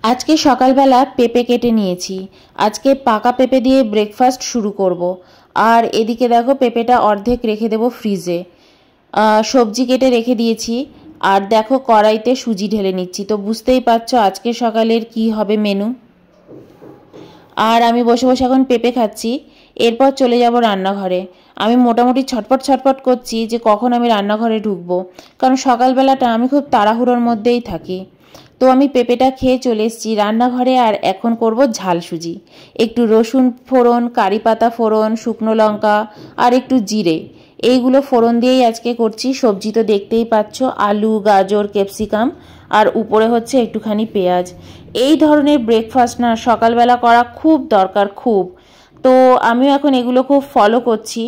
আজকে সকালবেলা পেঁপে কেটে নিয়েছি। আজকে পাকা পেঁপে দিয়ে ব্রেকফাস্ট শুরু করব। আর এদিকে দেখো পেঁপেটা অর্ধেক রেখে দেবো ফ্রিজে। সবজি কেটে রেখে দিয়েছি। আর দেখো কড়াইতে সুজি ঢেলে নিচ্ছি, তো বুঝতেই পারছো আজকে সকালের কি হবে মেনু। আর আমি বসে বসে এখন পেঁপে খাচ্ছি। এরপর চলে যাব রান্নাঘরে। আমি মোটামুটি ছটপট ছটপট করছি যে কখন আমি রান্নাঘরে ঢুকবো, কারণ সকালবেলাটা আমি খুব তাড়াহুড়োর মধ্যেই থাকি। তো আমি পেঁপেটা খেয়ে চলে এসেছি রান্নাঘরে। আর এখন করব ঝাল সুজি। একটু রসুন ফোড়ন, কারি পাতা ফোড়ন, শুকনো লঙ্কা আর একটু জিরে, এইগুলো ফোড়ন দিয়েই আজকে করছি। সবজি তো দেখতেই পাচ্ছ, আলু, গাজর, ক্যাপসিকাম আর উপরে হচ্ছে একটুখানি পেঁয়াজ। এই ধরনের ব্রেকফাস্ট না সকালবেলা করা খুব দরকার, খুব। তো আমিও এখন এগুলো খুব ফলো করছি।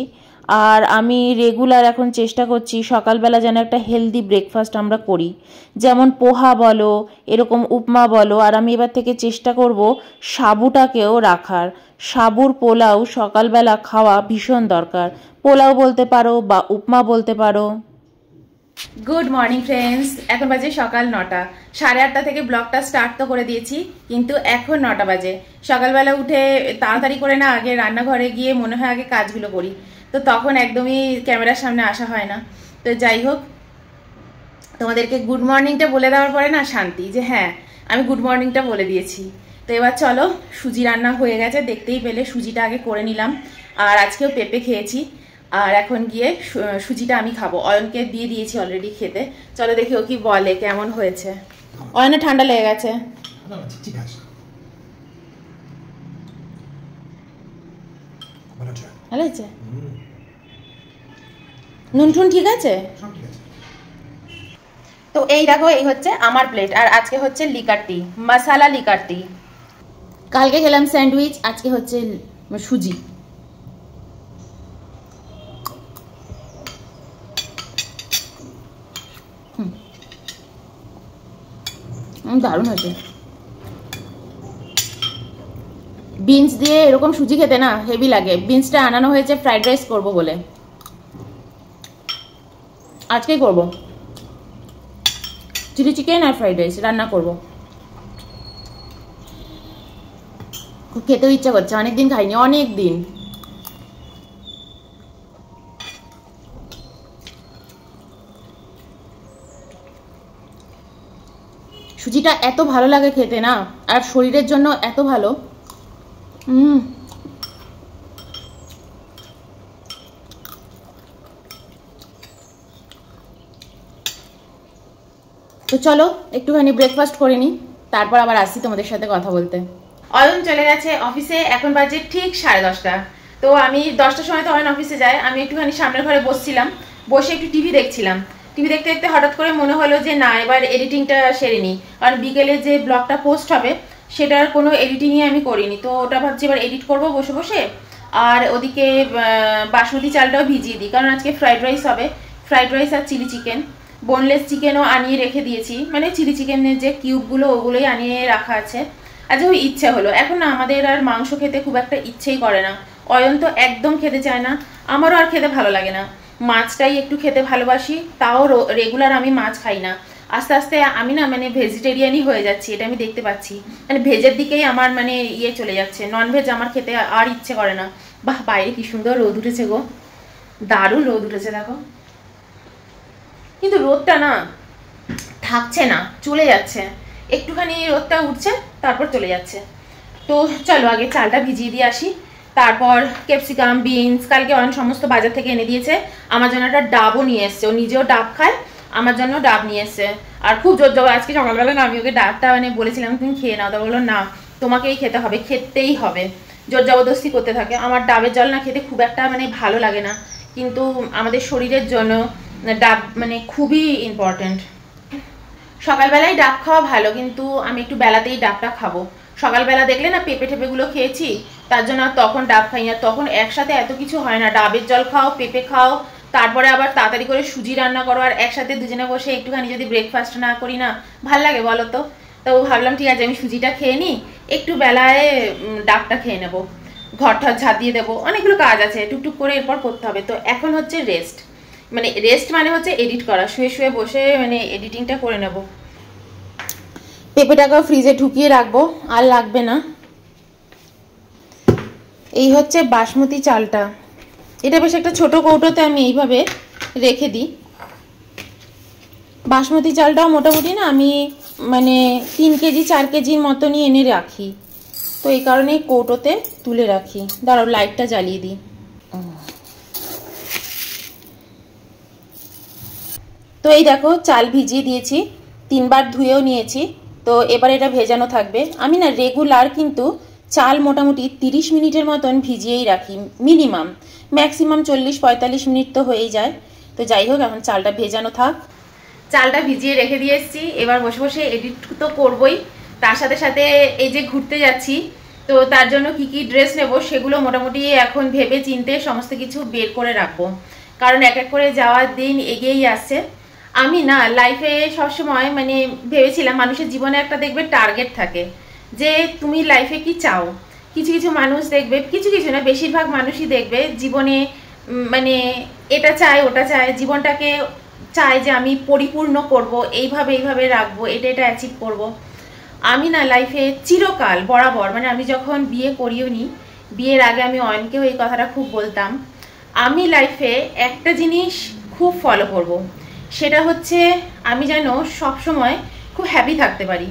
আর আমি রেগুলার এখন চেষ্টা করছি সকালবেলা যেন একটা হেলদি ব্রেকফাস্ট আমরা করি, যেমন পোহা বলো, এরকম উপমা বলো। আর আমি এবার থেকে চেষ্টা করব সাবুটাকেও রাখার। সাবুর পোলাও সকালবেলা খাওয়া ভীষণ দরকার। পোলাও বলতে পারো বা উপমা বলতে পারো। গুড মর্নিং ফ্রেন্ডস, এখন বাজে সকাল 9টা। 8:30 থেকে ব্লগটা স্টার্ট তো করে দিয়েছি, কিন্তু এখন 9টা বাজে। সকালবেলা উঠে তাড়াতাড়ি করে না আগে রান্নাঘরে গিয়ে মনে হয় আগে কাজগুলো করি, তো তখন একদমই ক্যামেরার সামনে আসা হয় না। তো যাই হোক, তোমাদেরকে গুড মর্নিংটা বলে দেওয়ার পরে না শান্তি যে হ্যাঁ আমি গুড মর্নিংটা বলে দিয়েছি। তো এবার চলো, সুজি রান্না হয়ে গেছে, দেখতেই পেলে সুজিটা আগে করে নিলাম। আর আজকেও পেঁপে খেয়েছি। আর এখন গিয়ে সুজিটা আমি খাবো। অয়নকে দিয়ে দিয়েছি অলরেডি খেতে। চলো দেখি ও কি বলে, কেমন হয়েছে। অয়নে ঠান্ডা লেগে গেছে। ভালো হয়েছে? নুন টুন ঠিক আছে? তো এই দেখো, এই হচ্ছে আমার প্লেট। আর আজকে হচ্ছে লিকার টি, মশালা লিকার টি। কালকে খেলাম স্যান্ডউইচ, আজকে হচ্ছে সুজি। দারুণ হয়েছে। বিনস দিয়ে এরকম সুজি খেতে না হেভি লাগে। বিনসটা আনানো হয়েছে ফ্রাইড রাইস করবো বলে, আজকেই করব। চিলি চিকেন আর ফ্রাইড রাইস রান্না করব। খুব খেতেও ইচ্ছা করছে, অনেকদিন খাইনি, অনেক দিন। সুজিটা এত ভালো লাগে খেতে না, আর শরীরের জন্য এত ভালো। তো চলো একটুখানি ব্রেকফাস্ট করে নিই, তারপর আবার আসি তোমাদের সাথে কথা বলতে। অয়ন চলে গেছে অফিসে, এখন বাজে ঠিক 10:30। তো আমি 10টার সময় তো অয়ন অফিসে যায়। আমি একটুখানি সামনের ঘরে বসছিলাম, বসে একটু টিভি দেখছিলাম। টিভি দেখতে দেখতে হঠাৎ করে মনে হলো যে না, এবার এডিটিংটা সেরে নিই। কারণ বিকেলে যে ব্লগটা পোস্ট হবে সেটার কোনো এডিটিংই আমি করিনি, তো ওটা ভাবছি এবার এডিট করবো বসে বসে। আর ওদিকে বাসমতি চালটাও ভিজিয়ে দিই, কারণ আজকে ফ্রাইড রাইস হবে। ফ্রাইড রাইস আর চিলি চিকেন। বোনলেস চিকেনও আনিয়ে রেখে দিয়েছি, মানে চিলি চিকেনের যে কিউবগুলো ওগুলোই আনিয়ে রাখা আছে। আজকে ওই ইচ্ছে হলো। এখন না আমাদের আর মাংস খেতে খুব একটা ইচ্ছেই করে না। অয়ন তো একদম খেতে চায় না, আমারও আর খেতে ভালো লাগে না। মাছটাই একটু খেতে ভালোবাসি, তাও রেগুলার আমি মাছ খাই না। আস্তে আস্তে আমি না মানে ভেজিটেরিয়ানই হয়ে যাচ্ছি, এটা আমি দেখতে পাচ্ছি। মানে ভেজের দিকেই আমার মানে ইয়ে চলে যাচ্ছে, ননভেজ আমার খেতে আর ইচ্ছে করে না। বাহ, বাইরে কি সুন্দর রোদ উঠেছে গো, দারুণ রোদ উঠেছে দেখো। কিন্তু রোদটা না থাকছে না, চলে যাচ্ছে। একটুখানি রোদটা উঠছে, তারপর চলে যাচ্ছে। তো চলো আগে চালটা ভিজিয়ে দিয়ে আসি, তারপর ক্যাপসিকাম, বিনস কালকে অনেক সমস্ত বাজার থেকে এনে দিয়েছে। আমার জন্য একটা ডাবও নিয়ে এসছে, ও নিজেও ডাব খায়, আমার জন্য ডাব নিয়ে এসছে। আর খুব জোর জবর আজকে সকালবেলা না আমি ওকে ডাবটা মানে বলেছিলাম তুমি খেয়ে নাও, তা বললো না তোমাকেই খেতে হবে, খেতেই হবে। জোর জবরদস্তি করতে থাকে। আমার ডাবের জল না খেতে খুব একটা মানে ভালো লাগে না, কিন্তু আমাদের শরীরের জন্য ডাব মানে খুবই ইম্পর্টেন্ট। সকালবেলায় ডাব খাওয়া ভালো, কিন্তু আমি একটু বেলাতেই ডাবটা খাবো। সকালবেলা দেখলে না পেঁপে টেপেগুলো খেয়েছি, তার জন্য তখন ডাব খাই না। তখন একসাথে এত কিছু হয় না, ডাবের জল খাও, পেঁপে খাও, তারপরে আবার তাড়াতাড়ি করে সুজি রান্না করো, আর একসাথে দুজনে বসে একটুখানি যদি ব্রেকফাস্ট না করি না ভাল লাগে বলো তো। তো ভাবলাম ঠিক আছে আমি সুজিটা খেয়ে নিই, একটু বেলায় ডাবটা খেয়ে নেবো, ঘর ঠর ঝাঁট দিয়ে দেবো, অনেকগুলো কাজ আছে টুকটুক করে এরপর করতে হবে। তো এখন হচ্ছে রেস্ট, মানে রেস্ট মানে হচ্ছে এডিট করা, শুয়ে শুয়ে বসে মানে এডিটিংটা করে নেব। পেঁপেটাকেও ফ্রিজে ঢুকিয়ে রাখবো, আর লাগবে না। এই হচ্ছে বাসমতি চালটা, এটা বেশ একটা ছোট কৌটোতে আমি এইভাবে রেখে দিই। বাসমতি চালটাও মোটামুটি না আমি মানে 3 কেজি 4 কেজির মতনই এনে রাখি, তো এই কারণেই কৌটোতে তুলে রাখি। দাঁড়াও লাইটটা জ্বালিয়ে দিই। তো এই দেখো চাল ভিজিয়ে দিয়েছি, 3 বার ধুয়েও নিয়েছি। তো এবার এটা ভেজানো থাকবে। আমি না রেগুলার কিন্তু চাল মোটামুটি 30 মিনিটের মতন ভিজিয়েই রাখি, মিনিমাম, ম্যাক্সিমাম 40-45 মিনিট তো হয়েই যায়। তো যাই হোক, এখন চালটা ভেজানো থাক। চালটা ভিজিয়ে রেখে দিয়ে এসেছি, এবার বসে বসে এডিট তো করবই, তার সাথে সাথে এই যে ঘুরতে যাচ্ছি, তো তার জন্য কি কি ড্রেস নেব সেগুলো মোটামুটি এখন ভেবে চিনতে সমস্ত কিছু বের করে রাখবো, কারণ এক এক করে যাওয়ার দিন এগিয়েই আসছে। আমি না লাইফে সবসময় মানে ভেবেছিলাম, মানুষের জীবনে একটা দেখবে টার্গেট থাকে যে তুমি লাইফে কি চাও। কিছু কিছু মানুষ দেখবে, কিছু কিছু না বেশিরভাগ মানুষই দেখবে জীবনে মানে এটা চায় ওটা চায়, জীবনটাকে চায় যে আমি পরিপূর্ণ করব, এইভাবে এইভাবে রাখবো, এটা এটা অ্যাচিভ করব। আমি না লাইফে চিরকাল বরাবর, মানে আমি যখন বিয়ে করিও নি, বিয়ের আগে আমি অয়নকেও এই কথাটা খুব বলতাম, আমি লাইফে একটা জিনিস খুব ফলো করব, সেটা হচ্ছে আমি যেন সবসময় খুব হ্যাপি থাকতে পারি,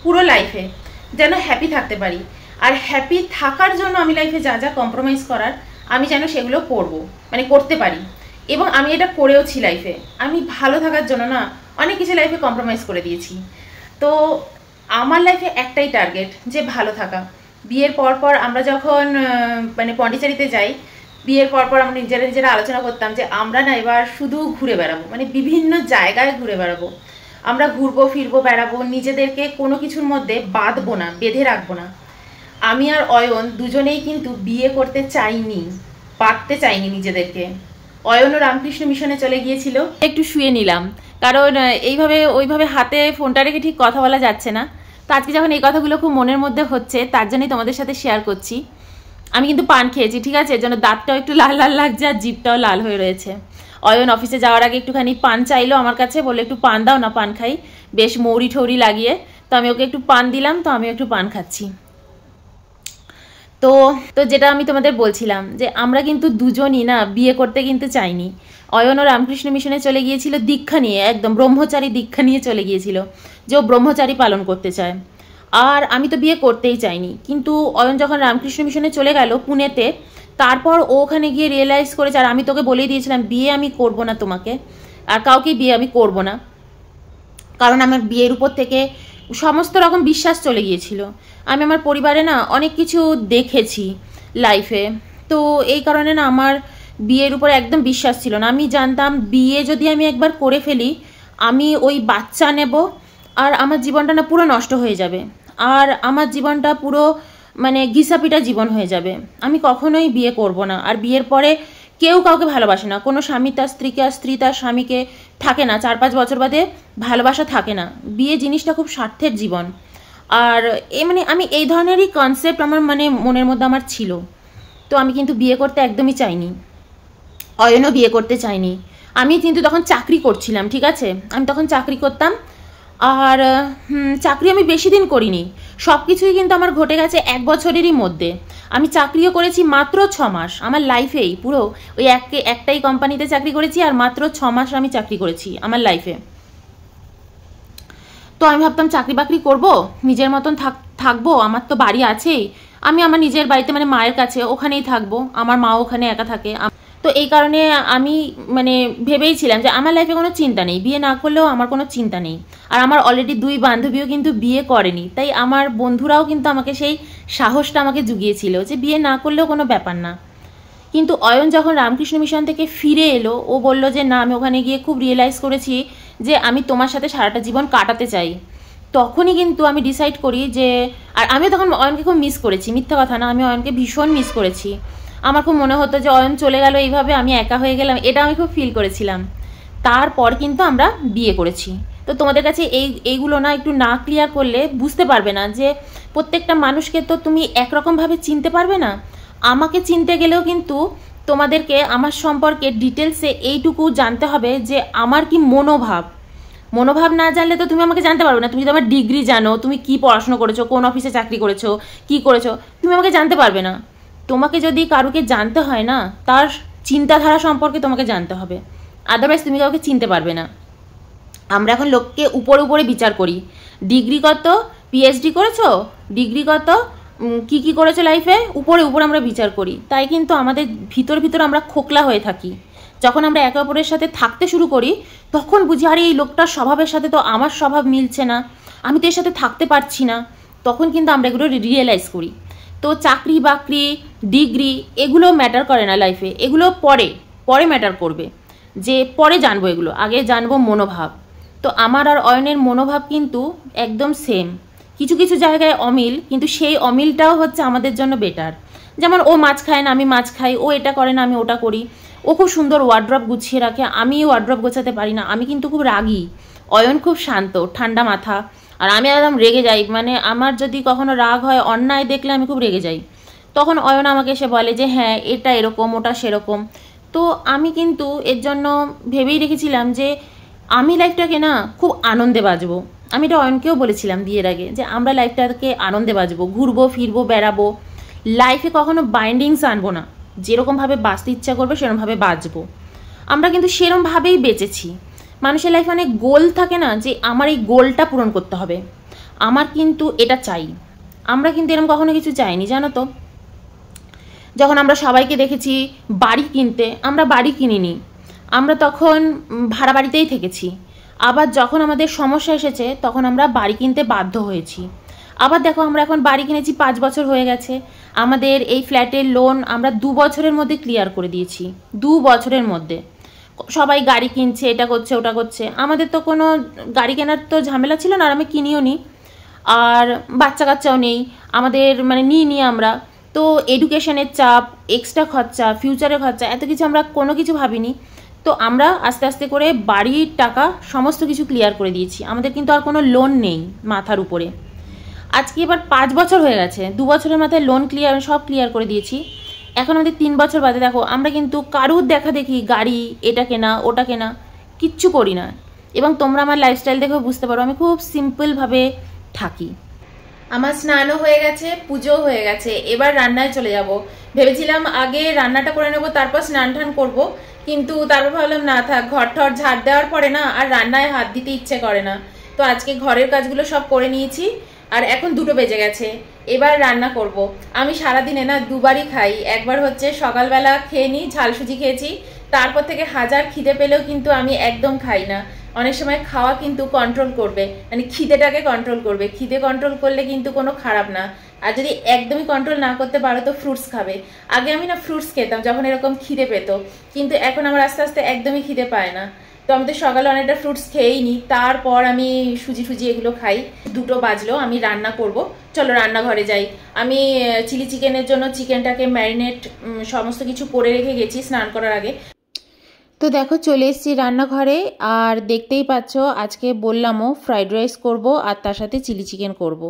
পুরো লাইফে যেন হ্যাপি থাকতে পারি। আর হ্যাপি থাকার জন্য আমি লাইফে যা যা কম্প্রোমাইজ করার আমি যেন সেগুলো করব, মানে করতে পারি। এবং আমি এটা করেওছি লাইফে। আমি ভালো থাকার জন্য না অনেক কিছু লাইফে কম্প্রোমাইজ করে দিয়েছি। তো আমার লাইফে একটাই টার্গেট, যে ভালো থাকা। বিয়ের পর পর আমরা যখন মানে পন্ডিচেরিতে যাই, বিয়ের পর পর আমরা নিজেরা নিজেরা আলোচনা করতাম যে আমরা না এবার শুধু ঘুরে বেড়াবো, মানে বিভিন্ন জায়গায় ঘুরে বেড়াবো। আমরা ঘুরবো ফিরবো বেড়াবো, নিজেদেরকে কোনো কিছুর মধ্যে বাঁধবো না, বেঁধে রাখবো না। আমি আর অয়ন দুজনেই কিন্তু বিয়ে করতে চাইনি, বাঁধতে চাইনি নিজেদেরকে। অয়নও রামকৃষ্ণ মিশনে চলে গিয়েছিল, একটু শুয়ে নিলাম, কারণ এইভাবে ওইভাবে হাতে ফোনটা রেখে ঠিক কথা বলা যাচ্ছে না। তো আজকে যখন এই কথাগুলো খুব মনের মধ্যে হচ্ছে, তার জন্যই তোমাদের সাথে শেয়ার করছি। আমি কিন্তু পান খেয়েছি, ঠিক আছে, যেন দাঁতটাও একটু লাল লাল লাগছে আর জিভটাও লাল হয়ে রয়েছে। অয়ন অফিসে যাওয়ার আগে একটুখানি পান চাইলো আমার কাছে, বলে একটু পান দাও না, পান খাই, বেশ মৌরি ঠৌরি লাগিয়ে। তো আমি ওকে একটু পান দিলাম, তো আমি একটু পান খাচ্ছি। তো তো যেটা আমি তোমাদের বলছিলাম, যে আমরা কিন্তু দুজনই না বিয়ে করতে কিন্তু চাইনি। অয়ন ও রামকৃষ্ণ মিশনে চলে গিয়েছিল দীক্ষা নিয়ে, একদম ব্রহ্মচারী দীক্ষা নিয়ে চলে গিয়েছিল, যে ও ব্রহ্মচারী পালন করতে চায়। আর আমি তো বিয়ে করতেই চাইনি। কিন্তু অয়ন যখন রামকৃষ্ণ মিশনে চলে গেল পুনেতে, তারপর ও ওখানে গিয়ে রিয়েলাইজ করেছে, আর আমি তোকে বলেই দিয়েছিলাম বিয়ে আমি করব না, তোমাকে আর কাউকে বিয়ে আমি করব না, কারণ আমার বিয়ের উপর থেকে সমস্ত রকম বিশ্বাস চলে গিয়েছিল। আমি আমার পরিবারে না অনেক কিছু দেখেছি লাইফে, তো এই কারণে না আমার বিয়ের উপর একদম বিশ্বাস ছিল না। আমি জানতাম বিয়ে যদি আমি একবার করে ফেলি, আমি ওই বাচ্চা নেব আর আমার জীবনটা না পুরো নষ্ট হয়ে যাবে, আর আমার জীবনটা পুরো মানে ঘিসাপিটা জীবন হয়ে যাবে। আমি কখনোই বিয়ে করব না। আর বিয়ের পরে কেউ কাউকে ভালোবাসে না, কোনো স্বামী তার স্ত্রীকে আর স্ত্রী তার স্বামীকে থাকে না, 4-5 বছর বাদে ভালোবাসা থাকে না। বিয়ে জিনিসটা খুব স্বার্থের জীবন। আর মানে আমি এই ধরনেরই কনসেপ্ট আমার মানে মনের মধ্যে আমার ছিল। তো আমি কিন্তু বিয়ে করতে একদমই চাইনি, অয়নও বিয়ে করতে চাইনি। আমি কিন্তু তখন চাকরি করছিলাম, ঠিক আছে, আমি তখন চাকরি করতাম। আর চাকরি আমি বেশি দিন করিনি, সব কিছুই কিন্তু আমার ঘটে গেছে 1 বছরেরই মধ্যে। আমি চাকরিও করেছি মাত্র 6 মাস আমার লাইফেই, পুরো ওই একটাই কোম্পানিতে চাকরি করেছি, আর মাত্র 6 মাস আমি চাকরি করেছি আমার লাইফে। তো আমি ভাবতাম চাকরি বাকরি করবো, নিজের মতন থাকবো, আমার তো বাড়ি আছেই, আমি আমার নিজের বাড়িতে মানে মায়ের কাছে ওখানেই থাকবো, আমার মা ওখানে একা থাকে। তো এই কারণে আমি মানে ভেবেইছিলাম যে আমার লাইফে কোনো চিন্তা নেই, বিয়ে না করলেও আমার কোনো চিন্তা নেই। আর আমার অলরেডি 2 বান্ধবীও কিন্তু বিয়ে করেনি, তাই আমার বন্ধুরাও কিন্তু আমাকে সেই সাহসটা আমাকে জুগিয়েছিল যে বিয়ে না করলেও কোনো ব্যাপার না। কিন্তু অয়ন যখন রামকৃষ্ণ মিশন থেকে ফিরে এলো, ও বলল যে না আমি ওখানে গিয়ে খুব রিয়েলাইজ করেছি যে আমি তোমার সাথে সারাটা জীবন কাটাতে চাই। তখনই কিন্তু আমি ডিসাইড করি যে, আর আমি তখন অয়নকে খুব মিস করেছি, মিথ্যা কথা না, আমি অয়নকে ভীষণ মিস করেছি। আমার খুব মনে হতো যে অয়ন চলে গেল এইভাবে, আমি একা হয়ে গেলাম, এটা আমি খুব ফিল করেছিলাম। তারপর কিন্তু আমরা বিয়ে করেছি। তো তোমাদের কাছে এইগুলো না একটু না ক্লিয়ার করলে বুঝতে পারবে না যে প্রত্যেকটা মানুষকে তো তুমি একরকমভাবে চিনতে পারবে না। আমাকে চিনতে গেলেও কিন্তু তোমাদেরকে আমার সম্পর্কে ডিটেলসে এইটুকু জানতে হবে যে আমার কি মনোভাব, মনোভাব না জানলে তো তুমি আমাকে জানতে পারবে না। তুমি যদি আমার ডিগ্রি জানো, তুমি কি পড়াশোনা করেছো, কোন অফিসে চাকরি করেছো, কি করেছো, তুমি আমাকে জানতে পারবে না। তোমাকে যদি কারুকে জানতে হয় না, তার চিন্তাধারা সম্পর্কে তোমাকে জানতে হবে, আদারওয়াইজ তুমি কাউকে চিনতে পারবে না। আমরা এখন লোককে উপরে উপরে বিচার করি, ডিগ্রি কত, পিএইচডি করেছো, ডিগ্রি কত, কি করেছো লাইফে, উপরে উপরে আমরা বিচার করি। তাই কিন্তু আমাদের ভিতর ভিতর আমরা খোকলা হয়ে থাকি। যখন আমরা একে অপরের সাথে থাকতে শুরু করি, তখন বুঝি আরে এই লোকটার স্বভাবের সাথে তো আমার স্বভাব মিলছে না, আমি তো এর সাথে থাকতে পারছি না। তখন কিন্তু আমরা এগুলো রিয়েলাইজ করি। তো চাকরি বাকরি, ডিগ্রি এগুলো ম্যাটার করে না লাইফে, এগুলো পরে পরে ম্যাটার করবে, যে পরে জানবো এগুলো, আগে জানবো মনোভাব। তো আমার আর অয়নের মনোভাব কিন্তু একদম সেম, কিছু কিছু জায়গায় অমিল, কিন্তু সেই অমিলটাও হচ্ছে আমাদের জন্য বেটার। যেমন ও মাছ খায় না, আমি মাছ খাই, ও এটা করে না, আমি ওটা করি। ও খুব সুন্দর ওয়ার্ড্রপ গুছিয়ে রাখে, আমি ওয়ার্ড্রপ গোছাতে পারি না, আমি কিন্তু খুব রাগী। অয়ন খুব শান্ত, ঠান্ডা মাথা, আর আমি একদম রেগে যাই। মানে আমার যদি কখনো রাগ হয়, অন্যায় দেখলে আমি খুব রেগে যাই। তখন অয়ন আমাকে এসে বলে যে হ্যাঁ এটা এরকম, ওটা সেরকম। তো আমি কিন্তু এর জন্য ভেবেই রেখেছিলাম যে আমি লাইফটাকে না খুব আনন্দে বাঁচবো। আমি এটা অয়নকেও বলেছিলাম বিয়ের আগে, যে আমরা লাইফটাকে আনন্দে বাঁচবো, ঘুরবো ফিরবো বেড়াবো, লাইফে কখনো বাইন্ডিংস আনবো না, যেরকমভাবে বাঁচতে ইচ্ছা করবে সেরকমভাবে বাঁচবো। আমরা কিন্তু সেরকমভাবেই বেঁচেছি। মানুষের লাইফে অনেক গোল থাকে না, যে আমার এই গোলটা পূরণ করতে হবে, আমার কিন্তু এটা চাই। আমরা কিন্তু এরকম কখনো কিছু চাইনি, জানো তো। যখন আমরা সবাইকে দেখেছি বাড়ি কিনতে, আমরা বাড়ি কিনিনি, আমরা তখন ভাড়া বাড়িতেই থেকেছি। আবার যখন আমাদের সমস্যা এসেছে, তখন আমরা বাড়ি কিনতে বাধ্য হয়েছি। আবার দেখো আমরা এখন বাড়ি কিনেছি, 5 বছর হয়ে গেছে। আমাদের এই ফ্ল্যাটের লোন আমরা 2 বছরের মধ্যে ক্লিয়ার করে দিয়েছি, 2 বছরের মধ্যে। সবাই গাড়ি কিনছে, এটা করছে ওটা করছে, আমাদের তো কোনো গাড়ি কেনার তো ঝামেলা ছিল না, আর আমি কিনিও নি। আর বাচ্চা কাচ্চাও নেই আমাদের, মানে নিই আমরা। তো এডুকেশনের চাপ, এক্সট্রা খরচা, ফিউচারের খরচা, এত কিছু আমরা কোনো কিছু ভাবিনি। তো আমরা আস্তে আস্তে করে বাড়ির টাকা সমস্ত কিছু ক্লিয়ার করে দিয়েছি। আমাদের কিন্তু আর কোনো লোন নেই মাথার উপরে। আজকে এবার 5 বছর হয়ে গেছে, 2 বছরের মাথায় লোন ক্লিয়ার, সব ক্লিয়ার করে দিয়েছি। এখন আমাদের 3 বছর বাদে দেখো আমরা কিন্তু কারুর দেখা দেখি গাড়ি, এটা কেনা ওটা কেনা কিচ্ছু করি না। এবং তোমরা আমার লাইফস্টাইল দেখেও বুঝতে পারো আমি খুব সিম্পলভাবে থাকি। আমার স্নানও হয়ে গেছে, পুজোও হয়ে গেছে, এবার রান্নায় চলে যাব। ভেবেছিলাম আগে রান্নাটা করে নেবো, তারপর স্নান টান করবো, কিন্তু তারপর ভাবলাম না থাক, ঘর ঠর ঝাড় দেওয়ার পরে না আর রান্নায় হাত দিতে ইচ্ছে করে না। তো আজকে ঘরের কাজগুলো সব করে নিয়েছি, আর এখন 2টো বেজে গেছে, এবার রান্না করব। আমি সারাদিনে না 2বারই খাই, একবার হচ্ছে সকালবেলা খেয়ে নিই, ঝাল সুজি খেয়েছি, তারপর থেকে হাজার খিদে পেলেও কিন্তু আমি একদম খাই না। অনেক সময় খাওয়া কিন্তু কন্ট্রোল করবে, মানে খিদেটাকে কন্ট্রোল করবে, খিদে কন্ট্রোল করলে কিন্তু কোনো খারাপ না। আর যদি একদমই কন্ট্রোল না করতে পারো তো ফ্রুটস খাবে। আগে আমি না ফ্রুটস খেতাম যখন এরকম খিদে পেত, কিন্তু এখন আমার আস্তে আস্তে একদমই খিদে পায় না। তো আমি তো সকালে অনেকটা ফ্রুটস খেয়েই নিই, তারপর আমি সুজি এগুলো খাই। 2টো বাজলো, আমি রান্না করব। চলো রান্নাঘরে যাই। আমি চিলি চিকেনের জন্য চিকেনটাকে ম্যারিনেট সমস্ত কিছু করে রেখে গেছি স্নান করার আগে। তো দেখো চলে এসেছি রান্নাঘরে, আর দেখতেই পাচ্ছ আজকে বললামও ফ্রাইড রাইস করব, আর তার সাথে চিলি চিকেন করব।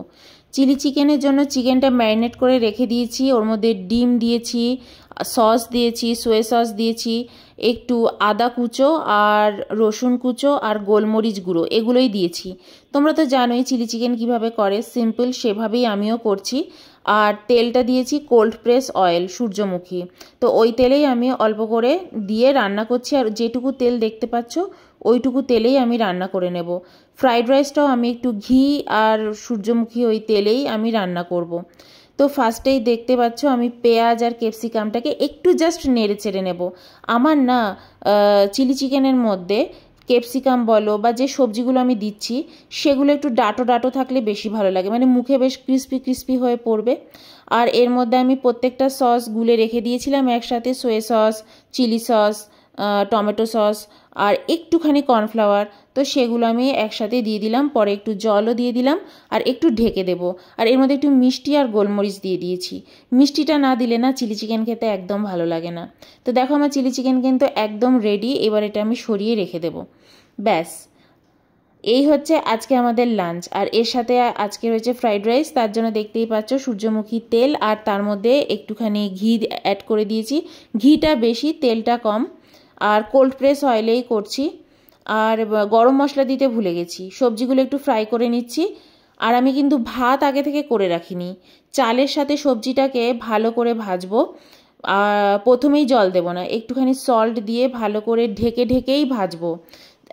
চিলি চিকেনের জন্য চিকেনটা ম্যারিনেট করে রেখে দিয়েছি, ওর মধ্যে ডিম দিয়েছি, সস দিয়েছি, সোয়া সস দিয়েছি, একটু আদা কুচো আর রসুন কুচো আর গোলমরিচ গুঁড়ো, এগুলোই দিয়েছি। তোমরা তো জানোই চিলি চিকেন কিভাবে করে, সিম্পল সেভাবেই আমিও করছি। আর তেলটা দিয়েছি কোল্ড প্রেস অয়েল, সূর্যমুখী। তো ওই তেলেই আমি অল্প করে দিয়ে রান্না করছি, আর যেটুকু তেল দেখতে পাচ্ছ ওইটুকু তেলেই আমি রান্না করে নেব। ফ্রাইড রাইসটাও আমি একটু ঘি আর সূর্যমুখী ওই তেলেই আমি রান্না করব। তো ফার্স্টেই দেখতে পাচ্ছ আমি পেঁয়াজ আর ক্যাপসিকামটাকে একটু জাস্ট নেড়ে চেড়ে নেব। আমার না চিলি চিকেনের মধ্যে ক্যাপসিকাম বলো বা যে সবজিগুলো আমি দিচ্ছি সেগুলো একটু ডাটো ডাটো থাকলে বেশি ভালো লাগে, মানে মুখে বেশ ক্রিস্পি ক্রিস্পি হয়ে পড়বে। আর এর মধ্যে আমি প্রত্যেকটা সস গুলে রেখে দিয়েছিলাম একসাথে, soya sauce, chilli sauce, tomato sauce আর একটুখানি কর্নফ্লাওয়ার। তো সেগুলো আমি একসাথে দিয়ে দিলাম, পরে একটু জলও দিয়ে দিলাম আর একটু ঢেকে দেবো। আর এর মধ্যে একটু মিষ্টি আর গোলমরিচ দিয়ে দিয়েছি। মিষ্টিটা না দিলে না চিলি চিকেন খেতে একদম ভালো লাগে না। তো দেখো আমার চিলি চিকেন কিন্তু একদম রেডি, এবার এটা আমি সরিয়ে রেখে দেবো। ব্যাস, এই হচ্ছে আজকে আমাদের লাঞ্চ। আর এর সাথে আজকে রয়েছে ফ্রাইড রাইস, তার জন্য দেখতেই পাচ্ছ সূর্যমুখী তেল, আর তার মধ্যে একটুখানি ঘি অ্যাড করে দিয়েছি। ঘিটা বেশি, তেলটা কম, আর কোল্ড প্রেস অয়েলেই করছি। আর গরম মশলা দিতে ভুলে গেছি। সবজিগুলো একটু ফ্রাই করে নিচ্ছি। আর আমি কিন্তু ভাত আগে থেকে করে রাখিনি। চালের সাথে সবজিটাকে ভালো করে ভাজবো। প্রথমেই জল দেব না, একটুখানি সল্ট দিয়ে ভালো করে ঢেকেই ভাজবো।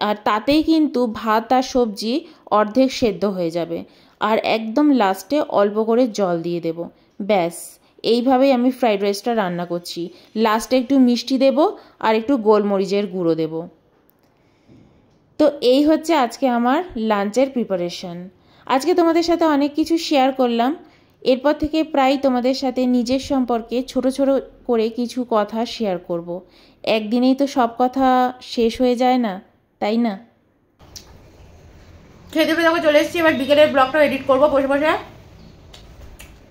আর তাতেই কিন্তু ভাত আর সবজি অর্ধেক সেদ্ধ হয়ে যাবে। আর একদম লাস্টে অল্প করে জল দিয়ে দেব। ব্যাস, এইভাবেই আমি ফ্রাইড রাইসটা রান্না করছি। লাস্টে একটু মিষ্টি দেব আর একটু গোলমরিচের গুঁড়ো দেব। তো এই হচ্ছে আজকে আমার লাঞ্চের প্রিপারেশন। আজকে তোমাদের সাথে অনেক কিছু শেয়ার করলাম। এরপর থেকে প্রায় তোমাদের সাথে নিজের সম্পর্কে ছোট ছোট করে কিছু কথা শেয়ার করব। একদিনেই তো সব কথা শেষ হয়ে যায় না, তাই না? খেতে পেতে চলে এসেছি, এবার বিকেলের ব্লগটা এডিট করবো বসে বসে।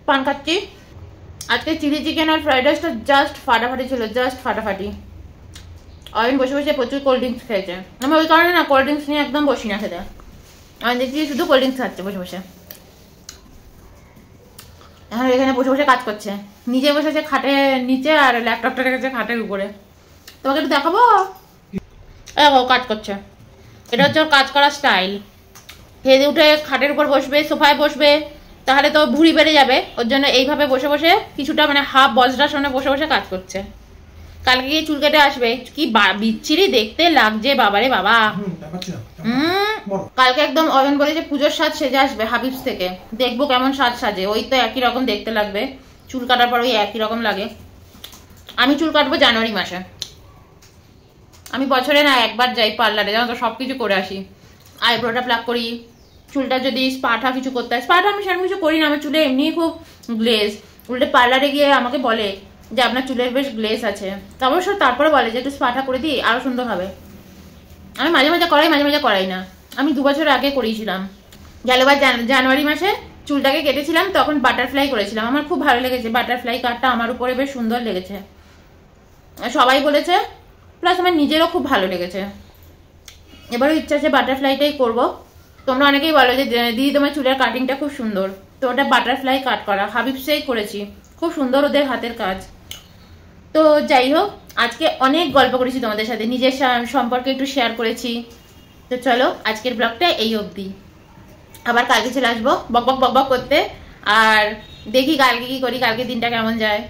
পান খাচ্ছি। আজকে চিলি চিকেন আর ফ্রাইড রাইসটা জাস্ট ফাটাফাটি ছিল, জাস্ট ফাটাফাটি। অয়ন বসে বসে প্রচুর কোল্ড ড্রিঙ্কস খেয়েছে। আমি ওই কারণে না কোল্ড ড্রিঙ্কস নিয়ে একদম বসি না খেতে। আমি দেখছি শুধু কোল্ড ড্রিঙ্কস খাচ্ছে বসে বসে। এখন এখানে বসে বসে কাজ করছে, নিজে বসেছে খাটের নিচে আর ল্যাপটপটা রেখেছে খাটের উপরে। তোমাকে একটু দেখাবো, ও কাজ করছে। এটা হচ্ছে ওর কাজ করার স্টাইল। খেয়ে উঠে খাটের উপর বসবে, সোফায় বসবে, তাহলে তো ভুঁড়ি বেড়ে যাবে। ওর জন্য এইভাবে বসে বসে কিছুটা মানে হাফ বজ্রার সামনে বসে বসে কাজ করছে। কালকে গিয়ে চুল কেটে আসবে। কি বিচ্ছিরি দেখতে লাগছে বাবারে বাবা। কালকে একদম অয়ন বলে যে পুজোর সাজ সেজে আসবে হাবিবস থেকে, দেখবো কেমন সাজ সাজে। ওই তো একই রকম দেখতে লাগবে, চুল কাটার পর ওই একই রকম লাগে। আমি চুল কাটবো জানুয়ারি মাসে। আমি বছরে না একবার যাই পার্লারে, জানো তো, সবকিছু করে আসি। আইব্রোটা প্লাক করি, চুলটা যদি স্পাটা কিছু করতে হয়, স্পাটা আমি সেরকম কিছু করি না, আমার চুলে এমনি খুব গ্লেজ। উল্টে পার্লারে গিয়ে আমাকে বলে যে আপনার চুলের বেশ গ্লেজ আছে, অবশ্য তারপরে বলে যে একটু স্পাটা করে দিই আরো সুন্দর হবে। আমি মাঝে মাঝে করাই, মাঝে মাঝে করাই না। আমি 2 বছর আগে করিয়েছিলাম, গেলবার জানুয়ারি মাসে চুলটাকে কেটেছিলাম, তখন বাটারফ্লাই করেছিলাম। আমার খুব ভালো লেগেছে বাটারফ্লাই কাটটা, আমার উপরে বেশ সুন্দর লেগেছে, সবাই বলেছে, প্লাস আমার নিজেরও খুব ভালো লেগেছে। এবারও ইচ্ছা আছে বাটারফ্লাইটাই করবো। তোমরা অনেকেই বলো যে দিদি তোমার চুলের কাটিংটা খুব সুন্দর, তো ওটা বাটারফ্লাই কাট করা হাবিবসেই করেছি, খুব সুন্দর ওদের হাতের কাজ। তো যাই হোক, আজকে অনেক গল্প করেছি তোমাদের সাথে, নিজের সম্পর্কে একটু শেয়ার করেছি। তো চলো আজকের ব্লগটা এই অবধি, আবার কালকে চলে আসবো বক বক বক বক করতে। আর দেখি কালকে কি করি, কালকে দিনটা কেমন যায়।